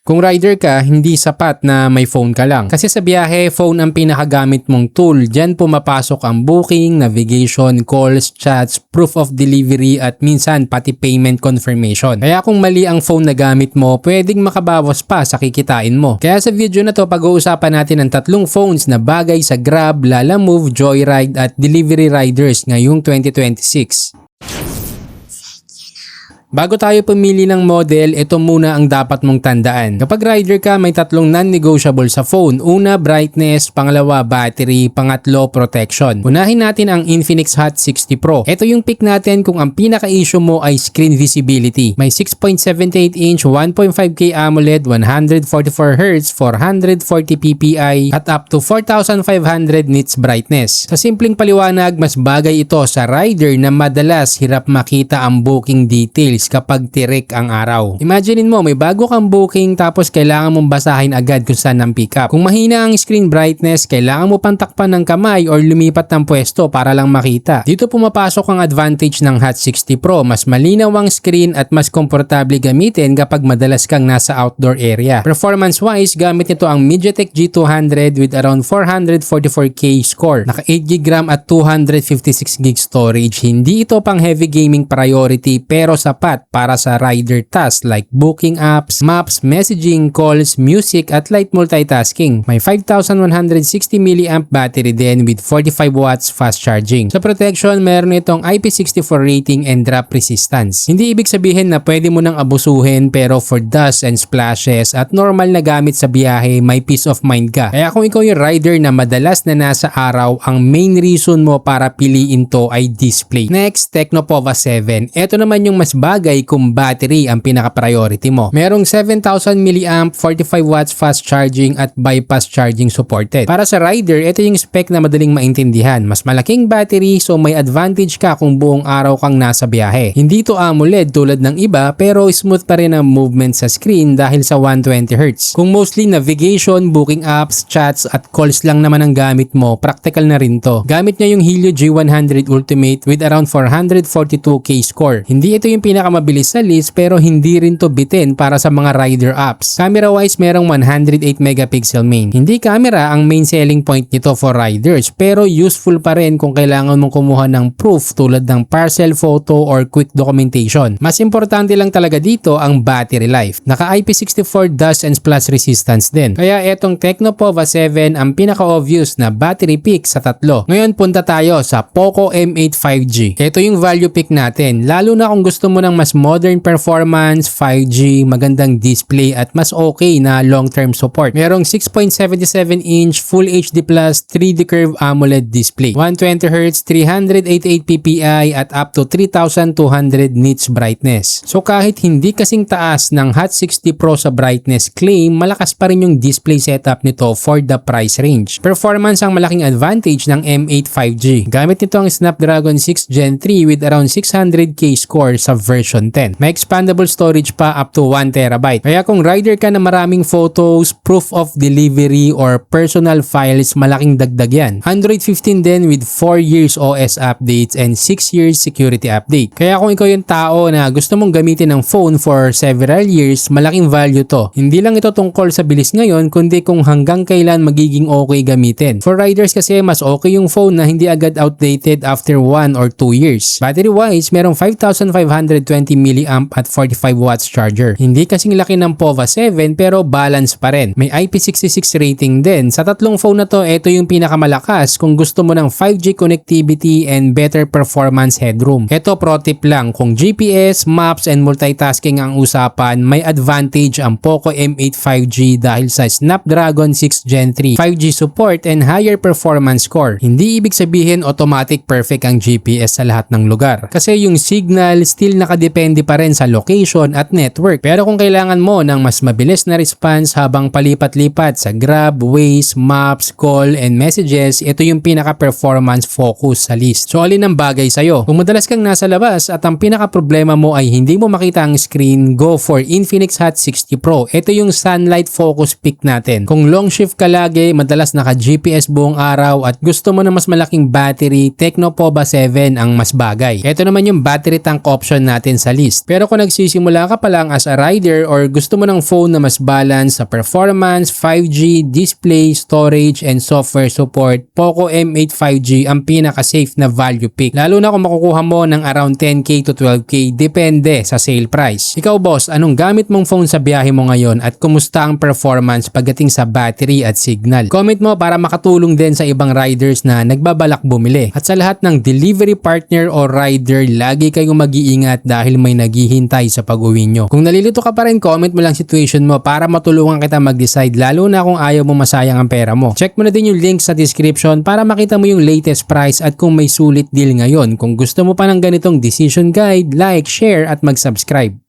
Kung rider ka, hindi sapat na may phone ka lang. Kasi sa biyahe, phone ang pinakagamit mong tool. Diyan pumapasok ang booking, navigation, calls, chats, proof of delivery at minsan pati payment confirmation. Kaya kung mali ang phone na gamit mo, pwedeng makabawas pa sa kikitain mo. Kaya sa video na to, pag-uusapan natin ang tatlong phones na bagay sa Grab, Lalamove, Joyride at delivery riders ngayong 2026. Bago tayo pumili ng model, ito muna ang dapat mong tandaan. Kapag rider ka, may tatlong non-negotiable sa phone. Una, brightness. Pangalawa, battery. Pangatlo, protection. Unahin natin ang Infinix Hot 60 Pro. Ito yung pick natin kung ang pinaka-issue mo ay screen visibility. May 6.78-inch 1.5K AMOLED, 144Hz, 440 ppi at up to 4,500 nits brightness. Sa simpleng paliwanag, mas bagay ito sa rider na madalas hirap makita ang booking details kapag tirik ang araw. Imaginein mo, may bago kang booking tapos kailangan mong basahin agad kung saan ang pick up. Kung mahina ang screen brightness, kailangan mo pang takpan ng kamay or lumipat ng pwesto para lang makita. Dito pumapasok ang advantage ng Hot 60 Pro. Mas malinaw ang screen at mas komportable gamitin kapag madalas kang nasa outdoor area. Performance-wise, gamit nito ang MediaTek G200 with around 444K score. Naka 8GB RAM at 256GB storage. Hindi ito pang heavy gaming priority pero sapat para sa rider tasks like booking apps, maps, messaging, calls, music at light multitasking. May 5,160 mAh battery din with 45 watts fast charging. Sa protection, meron itong IP64 rating and drop resistance. Hindi ibig sabihin na pwede mo nang abusuhin pero for dust and splashes at normal na gamit sa biyahe, may peace of mind ka. Kaya kung ikaw yung rider na madalas na nasa araw, ang main reason mo para piliin to ay display. Next, Tecnopova 7. Ito naman yung mas bagay kung battery ang pinaka-priority mo. Merong 7,000 mAh, 45 watts fast charging at bypass charging supported. Para sa rider, ito yung spec na madaling maintindihan. Mas malaking battery so may advantage ka kung buong araw kang nasa biyahe. Hindi to AMOLED tulad ng iba pero smooth pa rin ang movement sa screen dahil sa 120Hz. Kung mostly navigation, booking apps, chats at calls lang naman ang gamit mo, practical na rin to. Gamit niya yung Helio G100 Ultimate with around 442K score. Hindi ito yung pinakamabilis sa list pero hindi rin to bitin para sa mga rider apps. Camera wise, merong 108 megapixel main. Hindi camera ang main selling point nito for riders pero useful pa rin kung kailangan mong kumuha ng proof tulad ng parcel photo or quick documentation. Mas importante lang talaga dito ang battery life. Naka IP64 dust and splash resistance din. Kaya etong Tecnopova 7 ang pinaka-obvious na battery pick sa tatlo. Ngayon punta tayo sa Poco M8 5G. Ito yung value pick natin lalo na kung gusto mo ng mas modern performance, 5G, magandang display at mas okay na long-term support. Merong 6.77-inch Full HD Plus 3D Curve AMOLED display, 120Hz, 388 ppi at up to 3,200 nits brightness. So kahit hindi kasing taas ng Hot 60 Pro sa brightness claim, malakas pa rin yung display setup nito for the price range. Performance ang malaking advantage ng M8 5G. Gamit nito ang Snapdragon 6 Gen 3 with around 600K score sa version 10. May expandable storage pa up to 1TB. Kaya kung rider ka na maraming photos, proof of delivery or personal files, malaking dagdag yan. Android 15 din with 4 years OS updates and 6 years security update. Kaya kung ikaw yung tao na gusto mong gamitin ang phone for several years, malaking value to. Hindi lang ito tungkol sa bilis ngayon, kundi kung hanggang kailan magiging okay gamitin. For riders kasi, mas okay yung phone na hindi agad outdated after 1 or 2 years. Battery wise, merong 5,520 mAh at 45 watts charger. Hindi kasing laki ng Pova 7 pero balance pa rin. May IP66 rating din. Sa tatlong phone na to, ito yung pinakamalakas kung gusto mo ng 5G connectivity and better performance headroom. Ito pro tip lang, kung GPS, maps and multitasking ang usapan, may advantage ang Poco M8 5G dahil sa Snapdragon 6 Gen 3, 5G support and higher performance score. Hindi ibig sabihin automatic perfect ang GPS sa lahat ng lugar. Kasi yung signal still nakadepende pa rin sa location at network. Pero kung kailangan mo ng mas mabilis na response habang palipat-lipat sa Grab, Waze, Maps, Call, and Messages, ito yung pinaka-performance focus sa list. So alin ang bagay sa'yo? Kung madalas kang nasa labas at ang pinaka-problema mo ay hindi mo makita ang screen, go for Infinix Hot 60 Pro. Ito yung sunlight focus pick natin. Kung long shift ka lagi, madalas naka-GPS buong araw at gusto mo na mas malaking battery, Tecnopova 7 ang mas bagay. Ito naman yung battery tank option natin natin sa list. Pero kung nagsisimula ka pa lang as a rider or gusto mo ng phone na mas balance sa performance, 5G, display, storage, and software support, Poco M8 5G ang pinaka-safe na value pick. Lalo na kung makukuha mo ng around 10k to 12k depende sa sale price. Ikaw boss, anong gamit mong phone sa biyahe mo ngayon at kumusta ang performance pagdating sa battery at signal? Comment mo para makatulong din sa ibang riders na nagbabalak bumili. At sa lahat ng delivery partner o rider, lagi kayong mag-iingat dahil may naghihintay sa pag-uwi nyo. Kung nalilito ka pa rin, comment mo lang situation mo para matulungan kita mag-decide, lalo na kung ayaw mo masayang ang pera mo. Check mo na din yung link sa description para makita mo yung latest price at kung may sulit deal ngayon. Kung gusto mo pa ng ganitong decision guide, like, share at mag-subscribe.